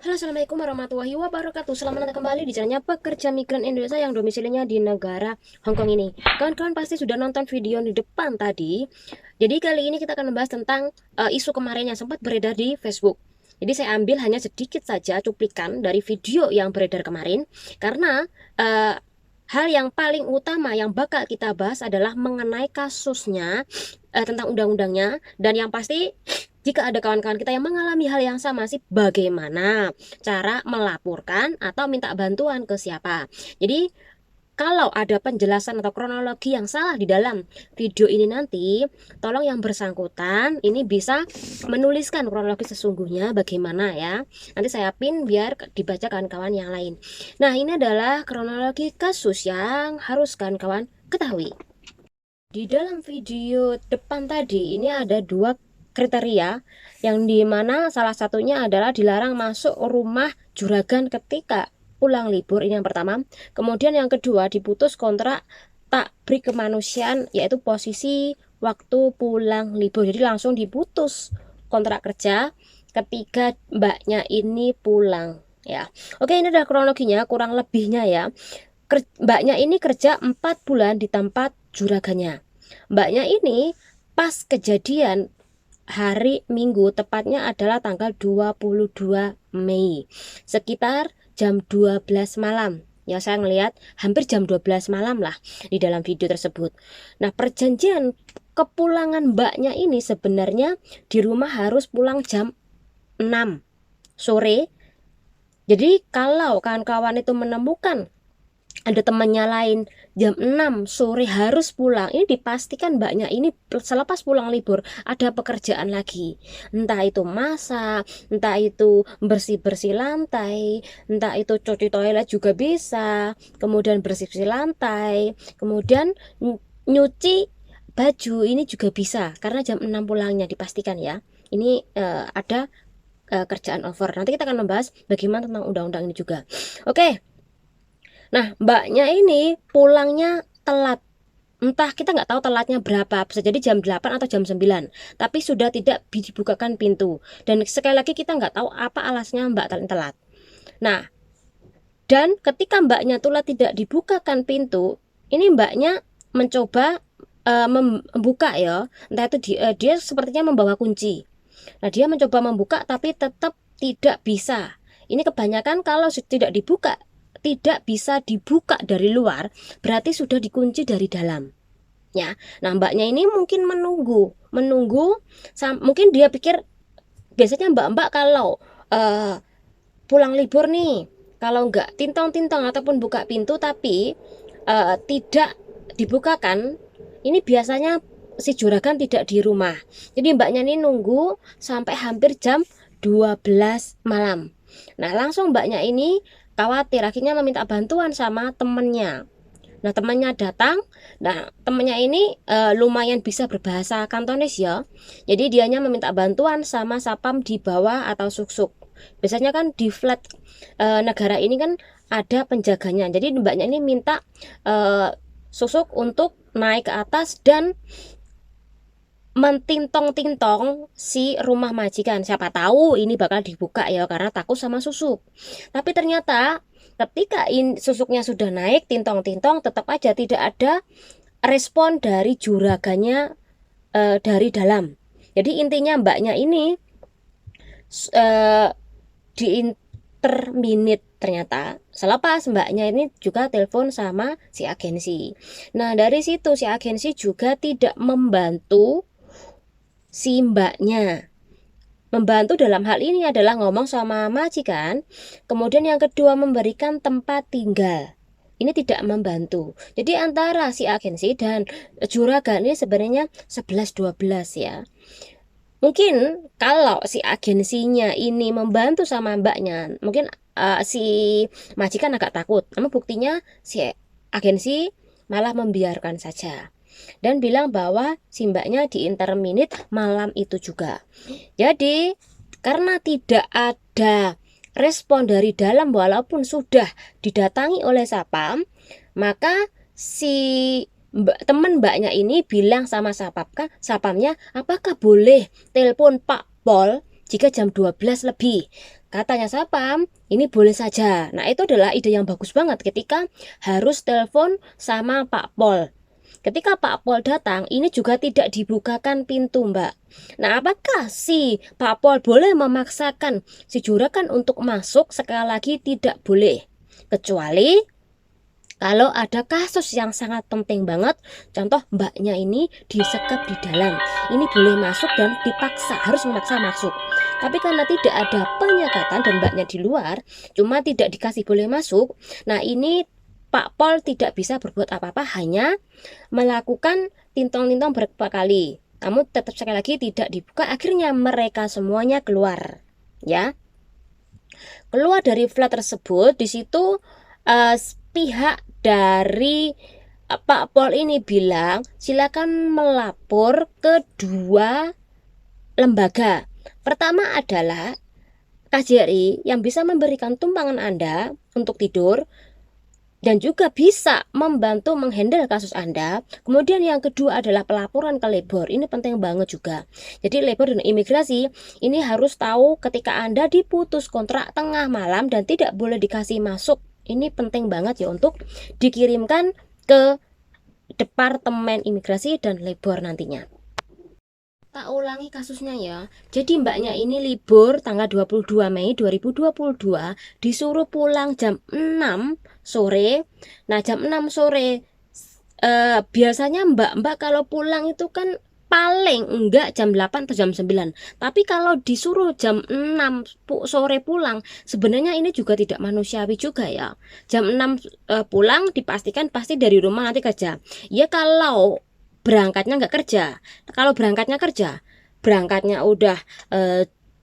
Halo, assalamualaikum warahmatullahi wabarakatuh. Selamat datang kembali di channelnya Pekerja Migran Indonesia yang domisilinya di negara Hongkong ini. Kawan-kawan pasti sudah nonton video di depan tadi. Jadi kali ini kita akan membahas tentang isu kemarin yang sempat beredar di Facebook. Jadi saya ambil hanya sedikit saja cuplikan dari video yang beredar kemarin, karena hal yang paling utama yang bakal kita bahas adalah mengenai kasusnya, tentang undang-undangnya, dan yang pasti jika ada kawan-kawan kita yang mengalami hal yang sama sih, bagaimana cara melaporkan atau minta bantuan ke siapa. Jadi kalau ada penjelasan atau kronologi yang salah di dalam video ini nanti, tolong yang bersangkutan ini bisa menuliskan kronologi sesungguhnya bagaimana ya. Nanti saya pin biar dibaca kawan-kawan yang lain. Nah, ini adalah kronologi kasus yang harus kawan-kawan ketahui. Di dalam video depan tadi ini ada dua kriteria, yang dimana salah satunya adalah dilarang masuk rumah juragan ketika pulang libur. Ini yang pertama. Kemudian yang kedua, diputus kontrak tak beri kemanusiaan, yaitu posisi waktu pulang libur. Jadi langsung diputus kontrak kerja ketika mbaknya ini pulang ya. Oke, ini adalah kronologinya kurang lebihnya ya. Mbaknya ini kerja 4 bulan di tempat juragannya. Mbaknya ini pas kejadian hari Minggu, tepatnya adalah tanggal 22 Mei, sekitar jam 12 malam. Ya, saya ngelihat hampir jam 12 malam lah di dalam video tersebut. Nah, perjanjian kepulangan mbaknya ini sebenarnya di rumah harus pulang jam 6 sore. Jadi kalau kawan-kawan itu menemukan ada temannya lain jam 6 sore harus pulang, ini dipastikan mbaknya ini selepas pulang libur ada pekerjaan lagi, entah itu masak, entah itu bersih-bersih lantai, entah itu cuci toilet juga bisa, kemudian bersih-bersih lantai, kemudian nyuci baju ini juga bisa, karena jam 6 pulangnya dipastikan ya. Ini ada kerjaan over. Nanti kita akan membahas bagaimana tentang undang-undang ini juga. Oke. Nah, mbaknya ini pulangnya telat. Entah, kita nggak tahu telatnya berapa. Bisa jadi jam 8 atau jam 9. Tapi sudah tidak dibukakan pintu. Dan sekali lagi kita nggak tahu apa alasnya mbak telat. Nah, dan ketika mbaknya telat tidak dibukakan pintu, ini mbaknya mencoba membuka ya. Entah itu dia sepertinya membawa kunci. Nah, dia mencoba membuka tapi tetap tidak bisa. Ini kebanyakan kalau tidak dibuka, tidak bisa dibuka dari luar, berarti sudah dikunci dari dalam. Ya, nah mbaknya ini mungkin menunggu, mungkin dia pikir biasanya mbak-mbak kalau pulang libur nih, kalau nggak tintong-tintong ataupun buka pintu tapi tidak dibukakan, ini biasanya si juragan tidak di rumah. Jadi mbaknya ini nunggu sampai hampir jam 12 malam. Nah, langsung mbaknya ini khawatir, akhirnya meminta bantuan sama temennya. Nah, temannya datang. Nah, temannya ini lumayan bisa berbahasa Kantonis ya. Jadi dianya meminta bantuan sama sapam di bawah atau suksuk. Biasanya kan di flat negara ini kan ada penjaganya. Jadi mbaknya ini minta susuk untuk naik ke atas dan mentintong-tintong si rumah majikan. Siapa tahu ini bakal dibuka ya, karena takut sama susuk. Tapi ternyata ketika susuknya sudah naik, tintong-tintong, tetap aja tidak ada respon dari juragannya dari dalam. Jadi intinya mbaknya ini di interminit ternyata. Selepas mbaknya ini juga telepon sama si agensi. Nah, dari situ si agensi juga tidak membantu si mbaknya. Membantu dalam hal ini adalah ngomong sama majikan, kemudian yang kedua memberikan tempat tinggal. Ini tidak membantu. Jadi antara si agensi dan juragan ini sebenarnya 11-12 ya. Mungkin kalau si agensinya ini membantu sama mbaknya, mungkin si majikan agak takut. Namun buktinya si agensi malah membiarkan saja dan bilang bahwa si mbaknya di interminit malam itu juga. Jadi karena tidak ada respon dari dalam walaupun sudah didatangi oleh sapam, maka si teman mbaknya ini bilang sama sapamnya, apakah boleh telepon Pak Pol jika jam 12 lebih. Katanya Sapam, ini boleh saja. Nah, itu adalah ide yang bagus banget ketika harus telepon sama Pak Pol. Ketika Pak Pol datang, ini juga tidak dibukakan pintu, Mbak. Nah, apakah si Pak Pol boleh memaksakan si juragan untuk masuk? Sekali lagi tidak boleh. Kecuali kalau ada kasus yang sangat penting banget, contoh mbaknya ini disekap di dalam, ini boleh masuk dan dipaksa, harus memaksa masuk. Tapi karena tidak ada penyekatan dan mbaknya di luar, cuma tidak dikasih boleh masuk, nah ini Pak Pol tidak bisa berbuat apa-apa, hanya melakukan tintong-tintong beberapa kali. Namun tetap sekali lagi tidak dibuka, akhirnya mereka semuanya keluar. Ya, keluar dari flat tersebut, di situ pihak dari Pak Pol ini bilang silakan melapor ke dua lembaga. Pertama adalah KJRI yang bisa memberikan tumpangan Anda untuk tidur dan juga bisa membantu menghandle kasus Anda. Kemudian yang kedua adalah pelaporan ke Labor. Ini penting banget juga. Jadi Labor dan Imigrasi ini harus tahu ketika Anda diputus kontrak tengah malam dan tidak boleh dikasih masuk. Ini penting banget ya untuk dikirimkan ke Departemen Imigrasi dan Labor nantinya. Tak ulangi kasusnya ya. Jadi mbaknya ini libur tanggal 22 Mei 2022, disuruh pulang jam 6 sore. Nah, jam 6 sore biasanya mbak-mbak kalau pulang itu kan paling enggak jam 8 atau jam 9. Tapi kalau disuruh jam 6 sore pulang, sebenarnya ini juga tidak manusiawi juga ya. Jam 6 pulang dipastikan pasti dari rumah nanti kerja. Ya kalau berangkatnya nggak kerja. Kalau berangkatnya kerja, berangkatnya udah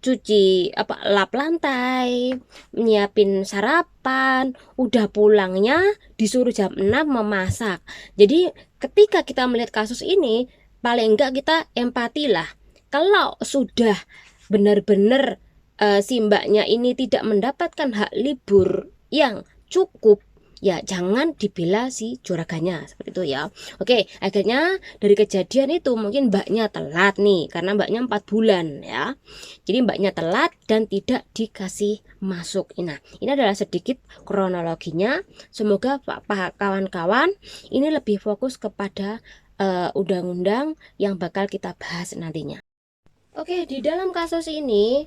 cuci lap lantai, nyiapin sarapan, udah pulangnya disuruh jam 6 memasak. Jadi ketika kita melihat kasus ini, paling enggak kita empati lah. Kalau sudah benar-benar si mbaknya ini tidak mendapatkan hak libur yang cukup, ya jangan dibela si juragannya, seperti itu ya. Oke, akhirnya dari kejadian itu mungkin mbaknya telat nih, karena mbaknya 4 bulan ya. Jadi mbaknya telat dan tidak dikasih masuk. Nah, ini adalah sedikit kronologinya. Semoga Pak kawan-kawan ini lebih fokus kepada undang-undang yang bakal kita bahas nantinya. Oke, di dalam kasus ini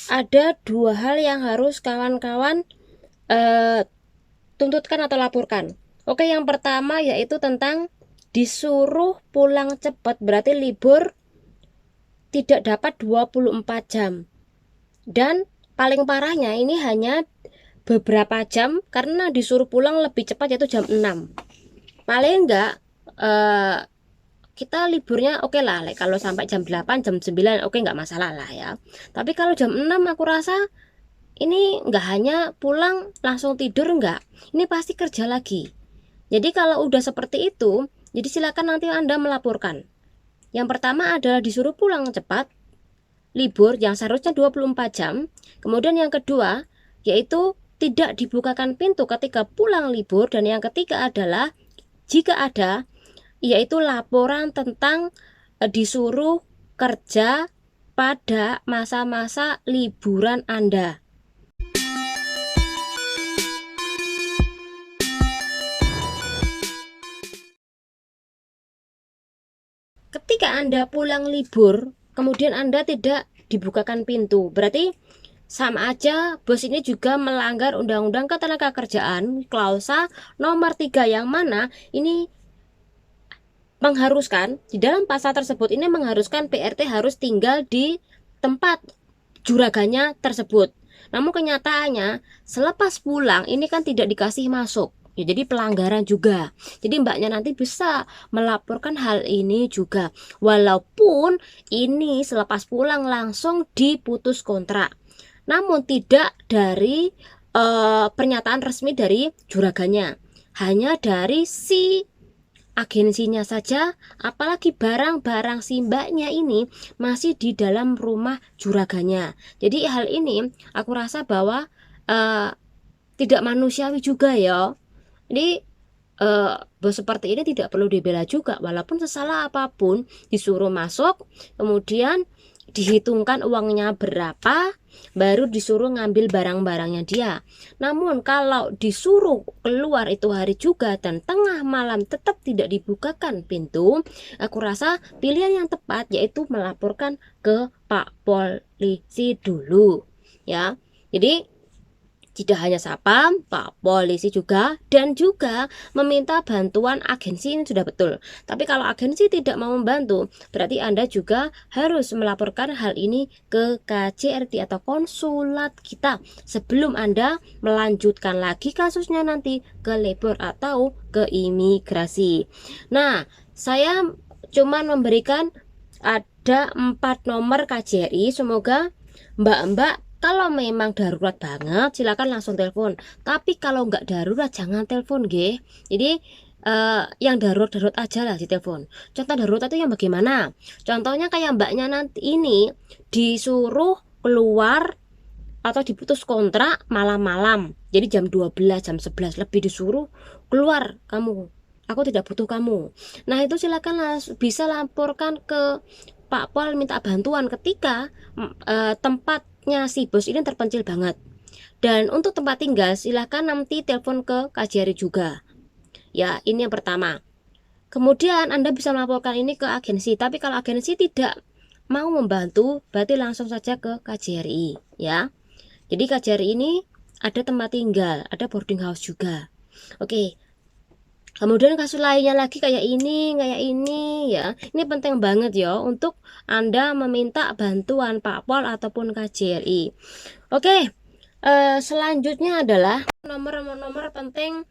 ada dua hal yang harus kawan-kawan tuntutkan atau laporkan. Oke, yang pertama yaitu tentang disuruh pulang cepat, berarti libur tidak dapat 24 jam. Dan paling parahnya ini hanya beberapa jam karena disuruh pulang lebih cepat yaitu jam 6. Paling enggak kita liburnya oke lah, kalau sampai jam 8, jam 9 oke nggak masalah lah ya. Tapi kalau jam 6 aku rasa ini nggak hanya pulang langsung tidur, enggak, ini pasti kerja lagi. Jadi kalau udah seperti itu, jadi silakan nanti Anda melaporkan. Yang pertama adalah disuruh pulang cepat, libur yang seharusnya 24 jam. Kemudian yang kedua yaitu tidak dibukakan pintu ketika pulang libur. Dan yang ketiga adalah jika ada, yaitu laporan tentang disuruh kerja pada masa-masa liburan Anda. Ketika Anda pulang libur, kemudian Anda tidak dibukakan pintu, berarti sama aja bos ini juga melanggar Undang-Undang Ketenagakerjaan klausa nomor 3 yang mana ini mengharuskan, di dalam pasal tersebut ini mengharuskan PRT harus tinggal di tempat juragannya tersebut. Namun kenyataannya selepas pulang ini kan tidak dikasih masuk. Ya, jadi pelanggaran juga. Jadi mbaknya nanti bisa melaporkan hal ini juga. Walaupun ini selepas pulang langsung diputus kontrak, namun tidak dari pernyataan resmi dari juragannya, hanya dari si agensinya saja. Apalagi barang-barang si mbaknya ini masih di dalam rumah juragannya. Jadi hal ini aku rasa bahwa tidak manusiawi juga ya. Jadi bos seperti ini tidak perlu dibela juga, walaupun sesalah apapun disuruh masuk, kemudian dihitungkan uangnya berapa, baru disuruh ngambil barang-barangnya dia. Namun kalau disuruh keluar itu hari juga dan tengah malam tetap tidak dibukakan pintu, aku rasa pilihan yang tepat yaitu melaporkan ke Pak Polisi dulu, ya. Jadi tidak hanya Sapam, Pak Polisi juga, dan juga meminta bantuan agensi, ini sudah betul. Tapi kalau agensi tidak mau membantu, berarti Anda juga harus melaporkan hal ini ke KJRT atau konsulat kita sebelum Anda melanjutkan lagi kasusnya nanti ke labor atau ke imigrasi. Nah, saya cuma memberikan ada 4 nomor KJRI. Semoga Mbak-mbak kalau memang darurat banget silakan langsung telepon. Tapi kalau nggak darurat jangan telepon, nggih. Jadi yang darurat aja lah ditelepon. Contoh darurat itu yang bagaimana? Contohnya kayak mbaknya nanti ini disuruh keluar atau diputus kontrak malam-malam. Jadi jam 12, jam 11 lebih disuruh keluar kamu. Aku tidak butuh kamu. Nah, itu silakan bisa laporkan ke Pak Pol minta bantuan ketika tempatnya si bos ini terpencil banget. Dan untuk tempat tinggal silahkan nanti telepon ke KJRI juga. Ya, ini yang pertama. Kemudian Anda bisa melaporkan ini ke agensi. Tapi kalau agensi tidak mau membantu, berarti langsung saja ke KJRI, ya. Jadi KJRI ini ada tempat tinggal, ada boarding house juga. Oke. Kemudian kasus lainnya lagi kayak ini ya. Ini penting banget ya untuk Anda meminta bantuan Pak Pol ataupun KJRI. Oke. Selanjutnya adalah nomor penting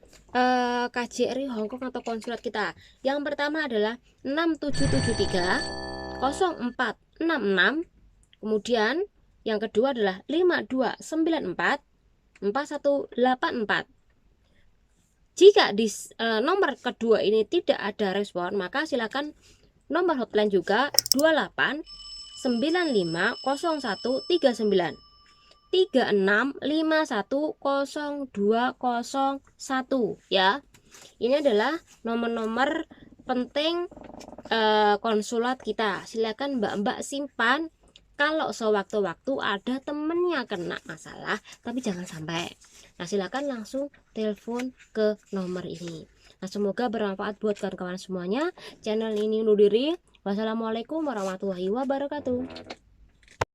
KJRI Hongkong atau konsulat kita. Yang pertama adalah 6773 0466. Kemudian yang kedua adalah 5294 4184. Jika di nomor kedua ini tidak ada respon, maka silakan nomor hotline juga 28 95 01 39 36 51 0201, ya. Ini adalah nomor-nomor penting konsulat kita. Silakan mbak-mbak simpan. Kalau sewaktu-waktu ada temennya kena masalah, tapi jangan sampai. Nah, silakan langsung telepon ke nomor ini. Nah, semoga bermanfaat buat kawan-kawan semuanya. Channel ini undur diri. Wassalamualaikum warahmatullahi wabarakatuh.